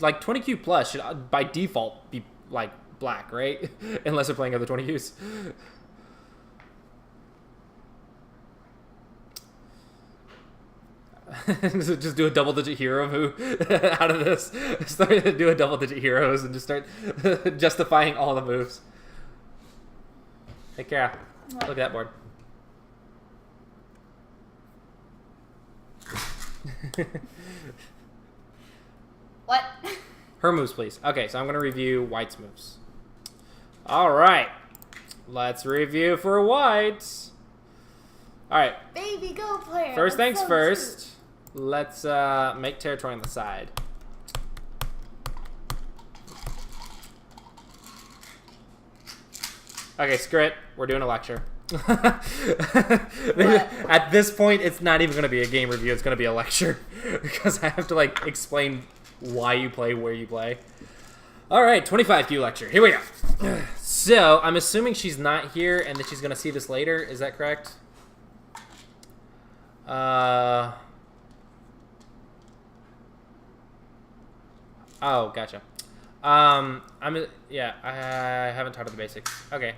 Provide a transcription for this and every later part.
like 20Q plus should by default be like black, right? Unless they're playing other 20Qs. Just do a double-digit hero move out of this. Start to do a double-digit heroes and just start justifying all the moves. Hey, Kara, look at that board. What? Her moves, please. Okay, so I'm going to review White's moves. All right. Let's review for White. All right. Baby, go player. First things so first. cute. Let's make territory on the side. Okay, screw it. We're doing a lecture. At this point, it's not even going to be a game review. It's going to be a lecture because I have to like explain why you play, where you play. All right, 25Q lecture. Here we go. So I'm assuming she's not here and that she's going to see this later. Is that correct? Oh, gotcha. I haven't taught her the basics. Okay.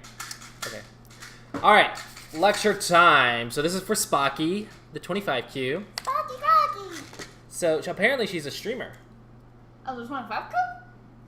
All right, lecture time. So this is for Spocky, the 25Q. Spocky. So apparently she's a streamer. Oh, there's 25 Q?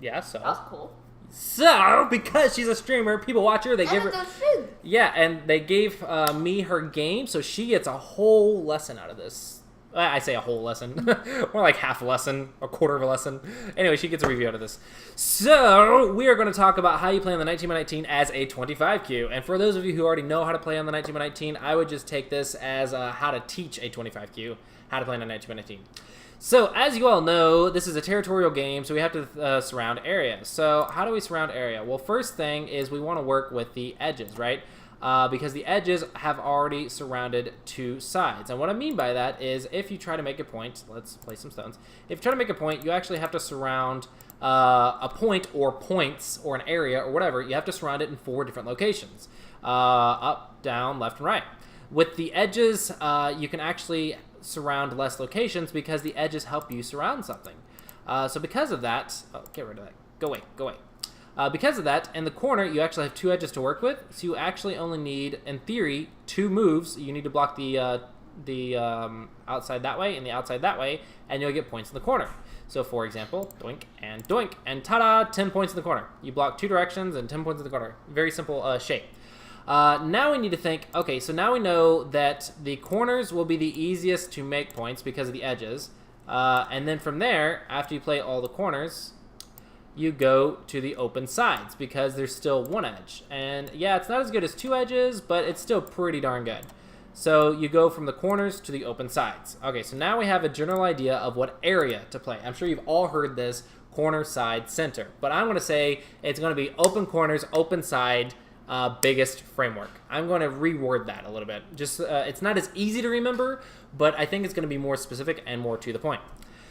Yeah, so. That's cool. So because she's a streamer, people watch her. They give her. Food. Yeah, and they gave me her game, so she gets a whole lesson out of this. I say a whole lesson. More like half a lesson, a quarter of a lesson. Anyway, she gets a review out of this. So, we are going to talk about how you play on the 19x19 as a 25Q. And for those of you who already know how to play on the 19x19, I would just take this as how to teach a 25Q, how to play on the 19x19. So, as you all know, this is a territorial game, so we have to surround area. So, how do we surround area? Well, first thing is we want to work with the edges, right? Because the edges have already surrounded two sides. And what I mean by that is if you try to make a point, let's play some stones. If you try to make a point, you actually have to surround a point or points or an area or whatever. You have to surround it in 4 different locations. Up, down, left, and right. With the edges, you can actually surround less locations because the edges help you surround something. So because of that, get rid of that. Go away. Because of that, in the corner, you actually have 2 edges to work with, so you actually only need, in theory, 2 moves. You need to block the outside that way and the outside that way, and you'll get points in the corner. So, for example, doink, and ta-da, 10 points in the corner. You block 2 directions and 10 points in the corner. Very simple shape. Now we need to think, okay, so now we know that the corners will be the easiest to make points because of the edges. And then from there, after you play all the corners, you go to the open sides because there's still 1 edge. And yeah, it's not as good as 2 edges, but it's still pretty darn good. So you go from the corners to the open sides. Okay, so now we have a general idea of what area to play. I'm sure you've all heard this, corner, side, center. But I'm going to say it's going to be open corners, open side, biggest framework. I'm going to reword that a little bit. Just it's not as easy to remember, but I think it's going to be more specific and more to the point.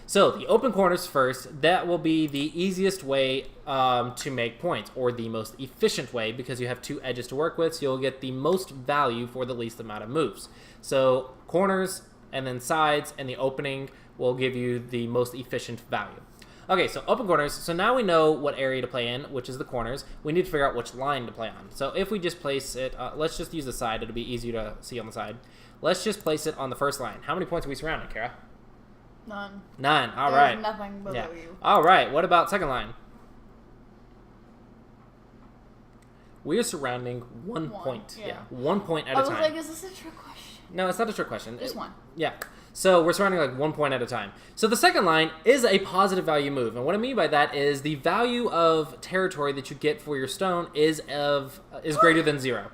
So the open corners first, that will be the easiest way to make points, or the most efficient way, because you have 2 edges to work with, so you'll get the most value for the least amount of moves. So corners and then sides and the opening will give you the most efficient value. Okay, so open corners. So now we know what area to play in, which is the corners. We need to figure out which line to play on. So if we just place it, let's just use the side. It'll be easier to see on the side. Let's just place it on the first line. How many points are we surrounding, Kara? None. All right. There's nothing below you. All right. What about second line? We are surrounding 1 point. Yeah. 1 point at a time. I was like, is this a trick question? No, it's not a trick question. Just 1. Yeah. So we're surrounding like 1 point at a time. So the second line is a positive value move. And what I mean by that is the value of territory that you get for your stone is greater than 0.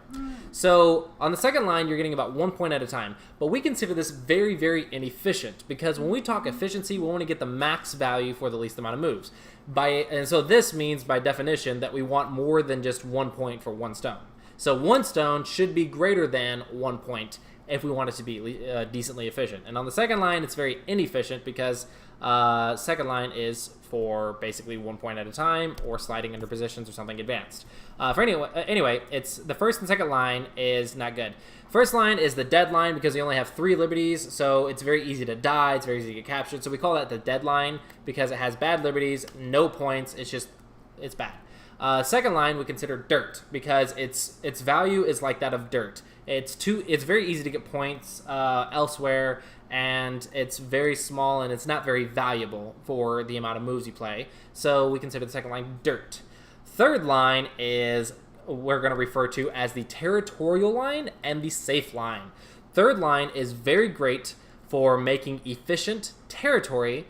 So on the second line, you're getting about 1 point at a time. But we consider this very, very inefficient because when we talk efficiency, we want to get the max value for the least amount of moves. And so this means by definition that we want more than just 1 point for 1 stone. So 1 stone should be greater than 1 point if we want it to be decently efficient. And on the second line, it's very inefficient because Second line is for basically 1 point at a time or sliding under positions or something advanced. Anyway, it's the first and second line is not good. First line is the dead line because you only have 3 liberties, so it's very easy to die, it's very easy to get captured. So we call that the dead line because it has bad liberties, no points, it's bad. Second line we consider dirt because its value is like that of dirt. It's very easy to get points elsewhere, and it's very small and it's not very valuable for the amount of moves you play. So we consider the second line dirt. Third line is we're going to refer to as the territorial line and the safe line. Third line is very great for making efficient territory,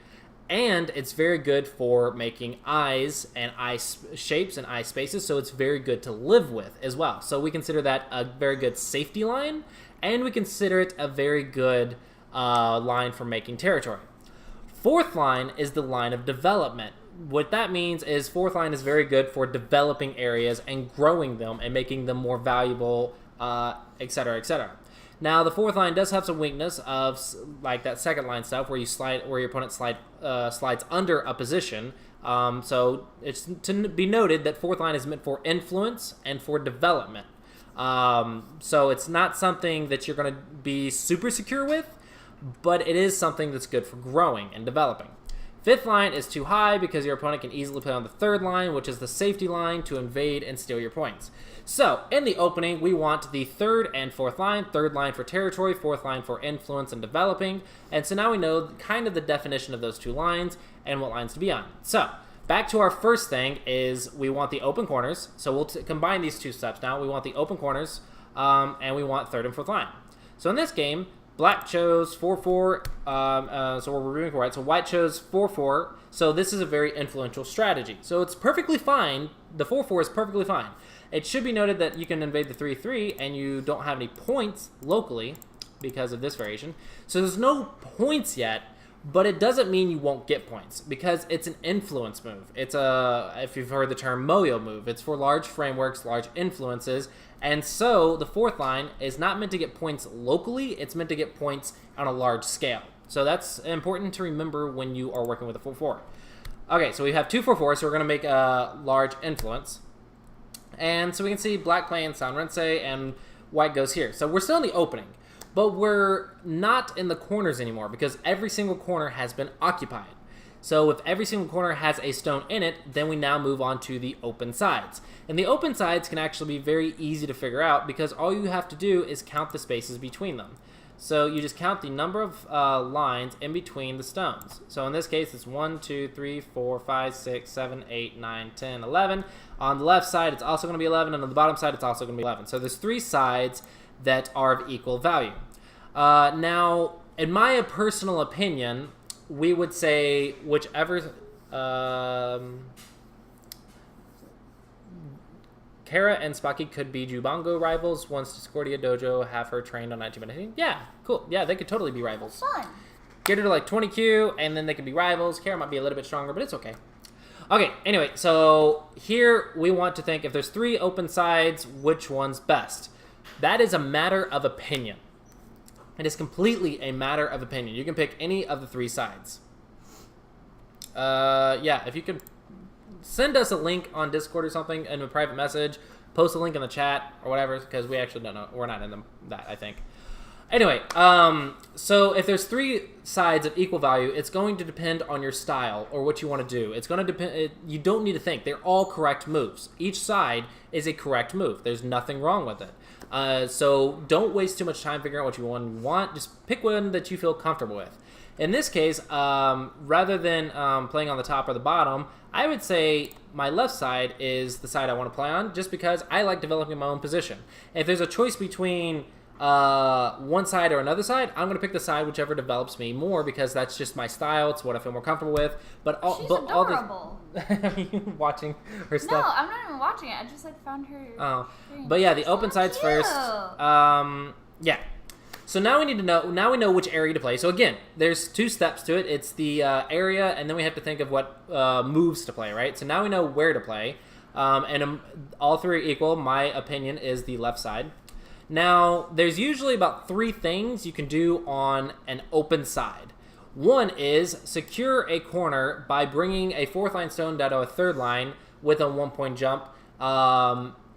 and it's very good for making eyes and eye shapes and eye spaces, so it's very good to live with as well. So we consider that a very good safety line, and we consider it a very good line for making territory. Fourth line is the line of development. What that means is fourth line is very good for developing areas and growing them and making them more valuable, etc., etc. Now, the fourth line does have some weakness of like that second line stuff where your opponent slides under a position. So it's to be noted that fourth line is meant for influence and for development. So it's not something that you're going to be super secure with, but it is something that's good for growing and developing. Fifth line is too high because your opponent can easily play on the third line, which is the safety line, to invade and steal your points. So, in the opening, we want the third and fourth line for territory, fourth line for influence and developing, and so now we know kind of the definition of those two lines and what lines to be on. So, back to our first thing is we want the open corners, so we'll combine these two steps now. We want the open corners, and we want third and fourth line. So in this game, Black chose 4-4, so we're reviewing right. So White chose 4-4, so this is a very influential strategy. So it's perfectly fine. The 4-4 is perfectly fine. It should be noted that you can invade the 3-3, and you don't have any points locally because of this variation. So there's no points yet, but it doesn't mean you won't get points because it's an influence move. It's if you've heard the term Moyo move, it's for large frameworks, large influences, and so the fourth line is not meant to get points locally, it's meant to get points on a large scale. So that's important to remember when you are working with a 4-4. Okay, so we have 2-4-4, so we're going to make a large influence. And so we can see Black playing Sanrense and White goes here. So we're still in the opening, but we're not in the corners anymore because every single corner has been occupied. So if every single corner has a stone in it, then we now move on to the open sides. And the open sides can actually be very easy to figure out because all you have to do is count the spaces between them. So you just count the number of lines in between the stones. So in this case, it's 1, 2, 3, 4, 5, 6, 7, 8, 9, 10, 11. On the left side, it's also going to be 11, and on the bottom side, it's also going to be 11. So there's 3 sides that are of equal value. Now, in my personal opinion, we would say whichever... Kara and Spaki could be Jubango rivals once Discordia Dojo have her trained on 1919. Yeah, cool. Yeah, they could totally be rivals. Fun. Get her to like 20Q, and then they could be rivals. Kara might be a little bit stronger, but it's okay. Okay, anyway, so here we want to think if there's 3 open sides, which one's best? That is a matter of opinion. It is completely a matter of opinion. You can pick any of the 3 sides. Yeah, if you could send us a link on Discord or something in a private message, post a link in the chat or whatever, because we actually don't know. We're not in that, I think. Anyway, so if there's 3 sides of equal value, it's going to depend on your style or what you want to do. It's going to depend. You don't need to think. They're all correct moves. Each side is a correct move. There's nothing wrong with it. So don't waste too much time figuring out what you want. Just pick one that you feel comfortable with. In this case, rather than playing on the top or the bottom, I would say my left side is the side I want to play on just because I like developing my own position. If there's a choice between one side or another side, I'm going to pick the side whichever develops me more because that's just my style. It's what I feel more comfortable with. She's adorable. Are you watching her stuff? No, I'm not even watching it. I just like found her. Oh, but yeah, the open sides first. Yeah. So now we need to know. Now we know which area to play. So again, there's 2 steps to it. It's the area, and then we have to think of what moves to play, right? So now we know where to play, and all 3 are equal. My opinion is the left side. Now, there's usually about 3 things you can do on an open side. One is secure a corner by bringing a 4th line stone down to a 3rd line with a 1-point jump,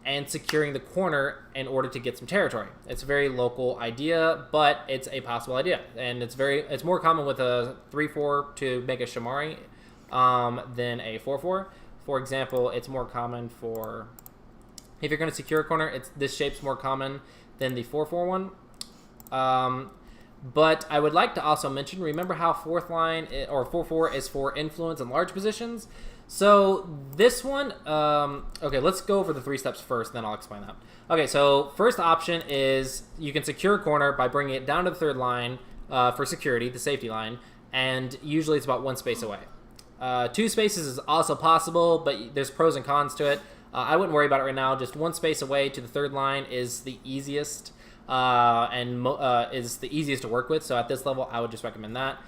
and securing the corner in order to get some territory. It's a very local idea, but it's a possible idea, and it's more common with a 3-4 to make a Shamari than a 4-4. For example, it's more common for if you're going to secure a corner. This shape's more common than the 4-4 one. But I would like to also mention, remember how 4th line or 4-4 is for influence and large positions? So this one, okay, let's go over the 3 steps first, then I'll explain that. Okay, so first option is you can secure a corner by bringing it down to the 3rd line for security, the safety line, and usually it's about 1 space away. 2 spaces is also possible, but there's pros and cons to it. I wouldn't worry about it right now. Just 1 space away to the 3rd line is the easiest. Is the easiest to work with, so at this level I would just recommend that.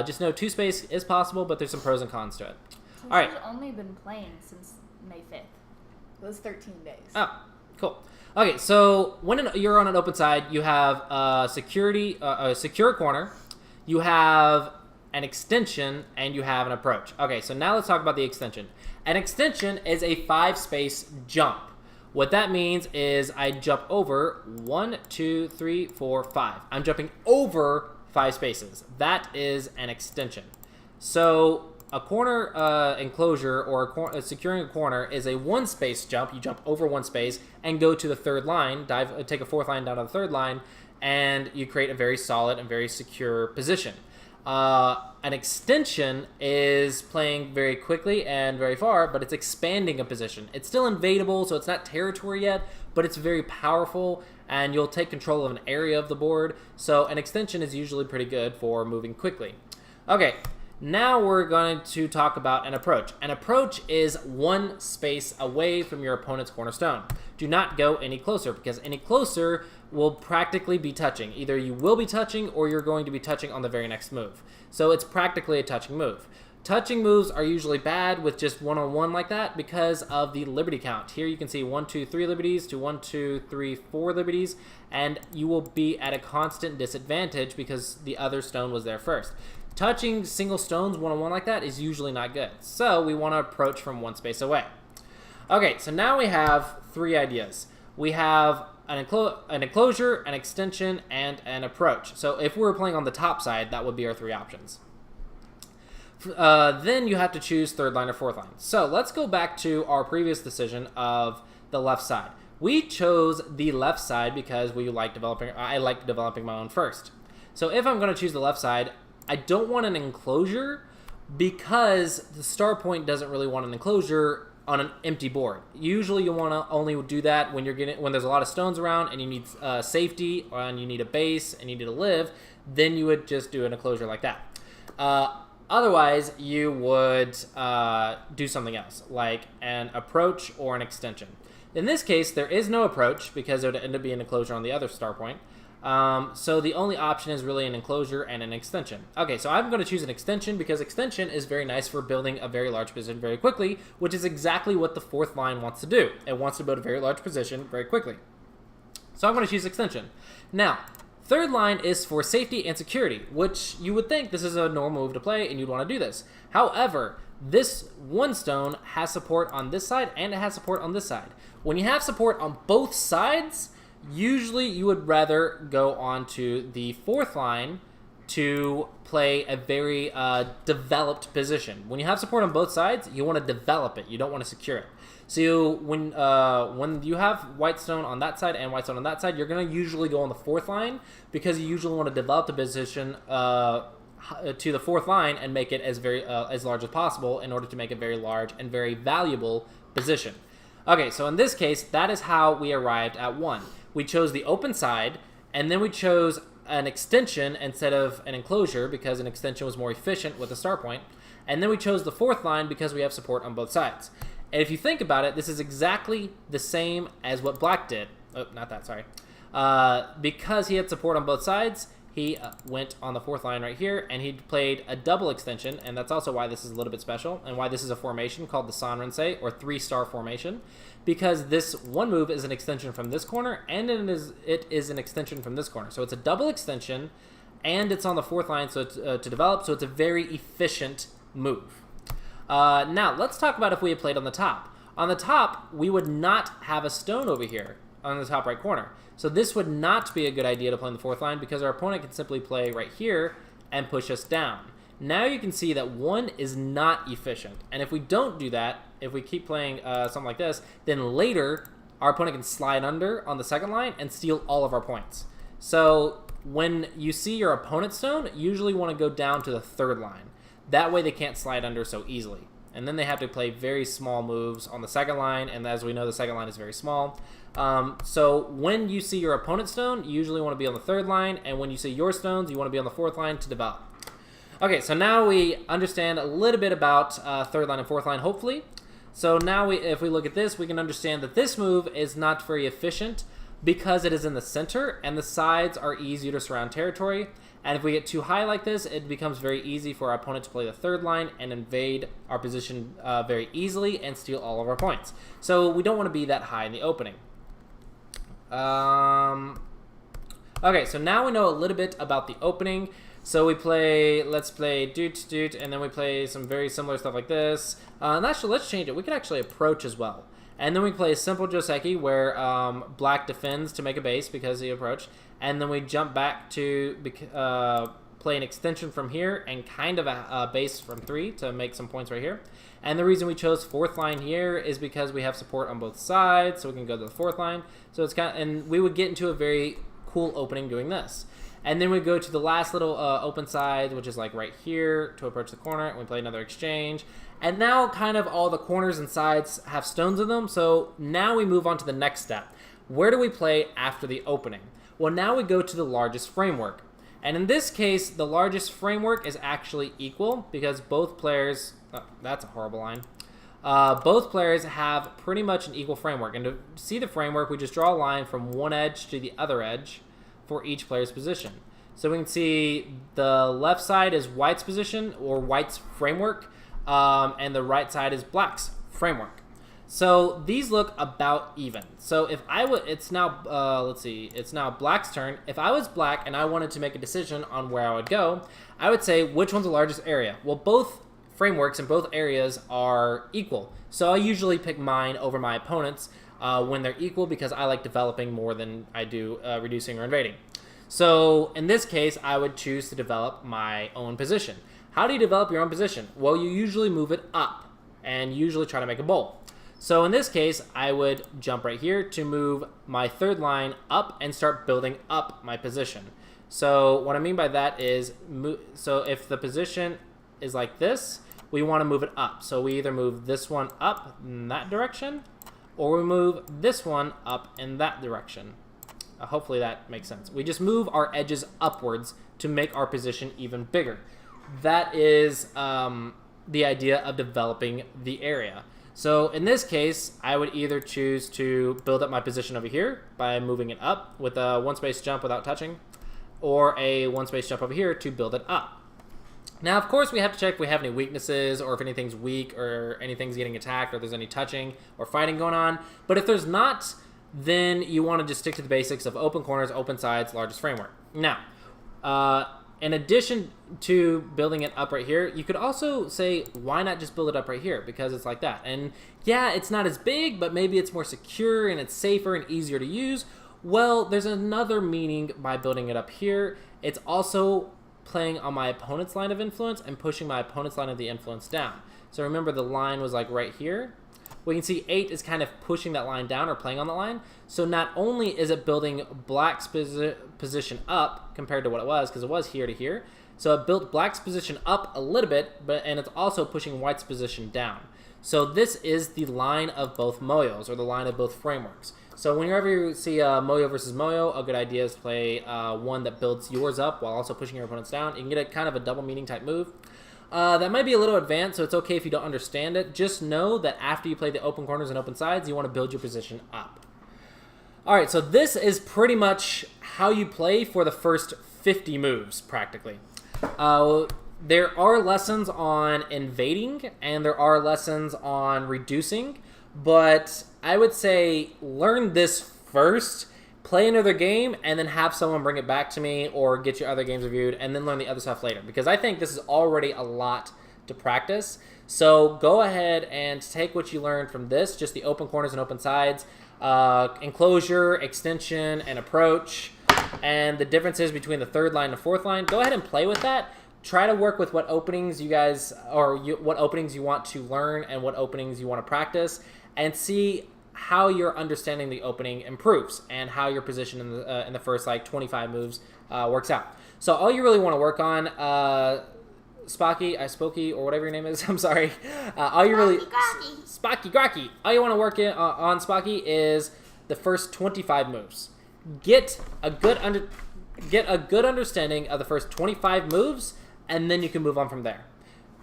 Just know 2 space is possible, but there's some pros and cons to it. So All right. she's only been playing since May 5th. It was 13 days. Oh, cool. Okay, so when you're on an open side, you have a secure corner, you have an extension, and you have an approach. Okay, so now let's talk about the extension. An extension is a 5-space jump. What that means is I jump over 1, 2, 3, 4, 5. I'm jumping over 5 spaces. That is an extension. So a corner enclosure or securing a corner is a 1-space jump. You jump over 1 space and go to the 3rd line, take a 4th line down to the 3rd line, and you create a very solid and very secure position. An extension is playing very quickly and very far, but it's expanding a position. It's still invadable, so it's not territory yet, but it's very powerful, and you'll take control of an area of the board. So an extension is usually pretty good for moving quickly. Okay, now we're going to talk about an approach. An approach is 1 space away from your opponent's cornerstone. Do not go any closer, because any closer will practically be touching. Either you will be touching or you're going to be touching on the very next move. So it's practically a touching move. Touching moves are usually bad with just one-on-one like that because of the liberty count. Here you can see 1, 2, 3 liberties to 1, 2, 3, 4 liberties, and you will be at a constant disadvantage because the other stone was there first. Touching single stones one-on-one like that is usually not good. So we want to approach from 1 space away. Okay, so now we have 3 ideas. We have an enclosure, an extension, and an approach. So if we were playing on the top side, that would be our 3 options. Then you have to choose 3rd line or 4th line. So let's go back to our previous decision of the left side. We chose the left side because I like developing my own first. So if I'm going to choose the left side, I don't want an enclosure because the star point doesn't really want an enclosure on an empty board. Usually you want to only do that when there's a lot of stones around and you need safety and you need a base and you need to live. Then you would just do an enclosure like that. Otherwise, you would do something else, like an approach or an extension. In this case, there is no approach because it would end up being an enclosure on the other star point. So the only option is really an enclosure and an extension. Okay, so I'm going to choose an extension because extension is very nice for building a very large position very quickly, which is exactly what the 4th line wants to do. It wants to build a very large position very quickly. So I'm going to choose extension. Now, 3rd line is for safety and security, which you would think this is a normal move to play and you'd want to do this. However, this 1 stone has support on this side and it has support on this side. When you have support on both sides, usually you would rather go on to the 4th line to play a very developed position. When you have support on both sides, you want to develop it. You don't want to secure it. So when you have white stone on that side and white stone on that side, you're going to usually go on the 4th line because you usually want to develop the position to the 4th line and make it as large as possible in order to make a very large and very valuable position. Okay, so in this case, that is how we arrived at 1. We chose the open side, and then we chose an extension instead of an enclosure because an extension was more efficient with a star point. And then we chose the 4th line because we have support on both sides. And if you think about it, this is exactly the same as what Black did. Oh, not that, sorry. Because he had support on both sides, he went on the 4th line right here, and he played a double extension, and that's also why this is a little bit special, and why this is a formation called the Sanrensei, or 3-star formation, because this one move is an extension from this corner, and it is an extension from this corner. So it's a double extension, and it's on the 4th line so to develop, so it's a very efficient move. Now, let's talk about if we had played on the top. On the top, we would not have a stone over here on the top right corner. So this would not be a good idea to play on the 4th line because our opponent can simply play right here and push us down. Now you can see that 1 is not efficient. And if we don't do that, if we keep playing something like this, then later our opponent can slide under on the 2nd line and steal all of our points. So when you see your opponent's stone, you usually want to go down to the 3rd line. That way they can't slide under so easily. And then they have to play very small moves on the 2nd line, and as we know, the 2nd line is very small. So when you see your opponent's stone, you usually want to be on the 3rd line, and when you see your stones, you want to be on the 4th line to develop. Okay, so now we understand a little bit about 3rd line and 4th line, hopefully. So now if we look at this, we can understand that this move is not very efficient because it is in the center, and the sides are easier to surround territory. And if we get too high like this, it becomes very easy for our opponent to play the 3rd line and invade our position very easily and steal all of our points. So we don't want to be that high in the opening. Okay, so now we know a little bit about the opening. So we play, let's play doot doot, and then we play some very similar stuff like this. And actually, let's change it. We can actually approach as well. And then we play a simple Joseki where black defends to make a base because he approached. And then we jump back to play an extension from here and kind of a base from 3 to make some points right here. And the reason we chose 4th line here is because we have support on both sides, so we can go to the 4th line. So it's and we would get into a very cool opening doing this. And then we go to the last little open side, which is like right here to approach the corner, and we play another exchange. And now kind of all the corners and sides have stones in them, so now we move on to the next step. Where do we play after the opening? Well, now we go to the largest framework. And in this case, the largest framework is actually equal because both players... Oh, that's a horrible line. Both players have pretty much an equal framework. And to see the framework, we just draw a line from one edge to the other edge for each player's position. So we can see the left side is white's position or white's framework, and the right side is black's framework. So these look about even. So if I would, it's now, let's see, it's now black's turn. If I was black and I wanted to make a decision on where I would go, I would say, which one's the largest area? Well, both frameworks in both areas are equal. So I usually pick mine over my opponent's when they're equal because I like developing more than I do reducing or invading. So in this case, I would choose to develop my own position. How do you develop your own position? Well, you usually move it up and usually try to make a bowl. So in this case, I would jump right here to move my 3rd line up and start building up my position. So what I mean by that is, so if the position is like this, we want to move it up. So we either move this one up in that direction, or we move this one up in that direction. Hopefully that makes sense. We just move our edges upwards to make our position even bigger. That is the idea of developing the area. So in this case, I would either choose to build up my position over here by moving it up with a 1-space jump without touching, or a 1-space jump over here to build it up. Now, of course, we have to check if we have any weaknesses or if anything's weak or anything's getting attacked or there's any touching or fighting going on. But if there's not, then you want to just stick to the basics of open corners, open sides, largest framework. Now, in addition to building it up right here, you could also say, why not just build it up right here? Because it's like that. And yeah, it's not as big, but maybe it's more secure and it's safer and easier to use. Well, there's another meaning by building it up here. It's also playing on my opponent's line of influence and pushing my opponent's line of the influence down. So remember the line was like right here. We can see 8 is kind of pushing that line down or playing on the line. So not only is it building black's position up compared to what it was, because it was here to here. So it built black's position up a little bit, and it's also pushing white's position down. So this is the line of both moyos, or the line of both frameworks. So whenever you see moyo versus moyo, a good idea is to play one that builds yours up while also pushing your opponent's down. You can get a kind of a double meaning type move. That might be a little advanced, so it's okay if you don't understand it. Just know that after you play the open corners and open sides, you want to build your position up. All right, so this is pretty much how you play for the first 50 moves, practically. There are lessons on invading, and there are lessons on reducing, but I would say learn this first play another game and then have someone bring it back to me or get your other games reviewed and then learn the other stuff later. Because I think this is already a lot to practice. So go ahead and take what you learned from this, just the open corners and open sides, enclosure, extension, and approach, and the differences between the third line and the fourth line. Go ahead and play with that. Try to work with what openings you guys, what openings you want to learn and what openings you want to practice, and see how your understanding the opening improves and how your position in the first 25 moves works out. So all you really want to work on, Spocky, or whatever your name is. I'm sorry. All you really Spocky Grocky. All you want to work on Spocky is the first 25 moves. Get a good understanding of the first 25 moves, and then you can move on from there.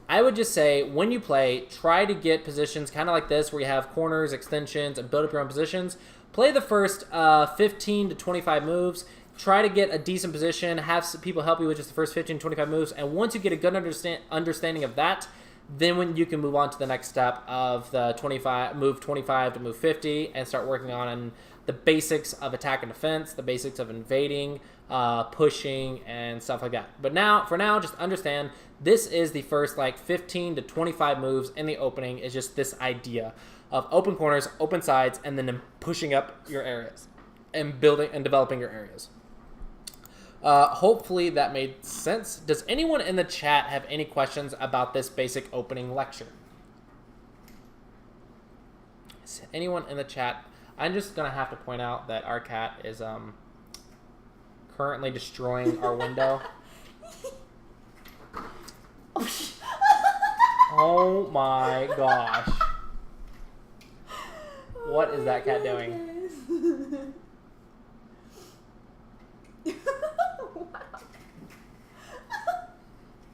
I would just say when you play, try to get positions kind of like this where you have corners, extensions, and build up your own positions. Play the first 15 to 25 moves. Try to get a decent position. Have some people help you with just the first 15 to 25 moves. And once you get a good understanding of that, then when you can move on to the next step of the move 25 to move 50 and start working on the basics of attack and defense, the basics of invading, pushing, and stuff like that. But for now, just understand this is the first 15 to 25 moves in the opening. Is just this idea of open corners, open sides, and then pushing up your areas and building and developing your areas. Hopefully that made sense. Does anyone in the chat have any questions about this basic opening lecture? Is anyone in the chat? I'm just going to have to point out that our cat is currently destroying our window. Oh my gosh. What is that cat doing?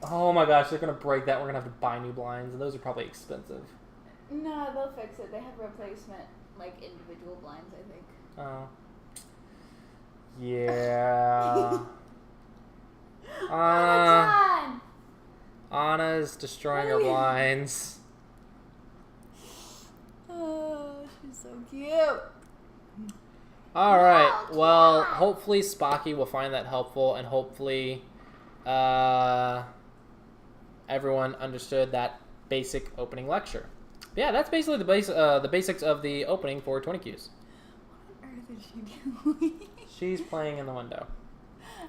Oh my gosh, they're going to break that. We're going to have to buy new blinds, and those are probably expensive. No, they'll fix it. They have replacement, individual blinds, I think. Oh. Yeah. Anna's destroying her blinds. Oh, she's so cute. All right. Well, hopefully Spocky will find that helpful, and hopefully everyone understood that basic opening lecture. Yeah, that's basically the basics of the opening for 20 Qs. What on earth is she doing? She's playing in the window.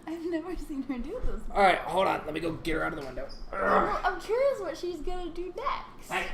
I've never seen her do this. All right, hold on. Let me go get her out of the window. I'm curious what she's gonna do next. Hey.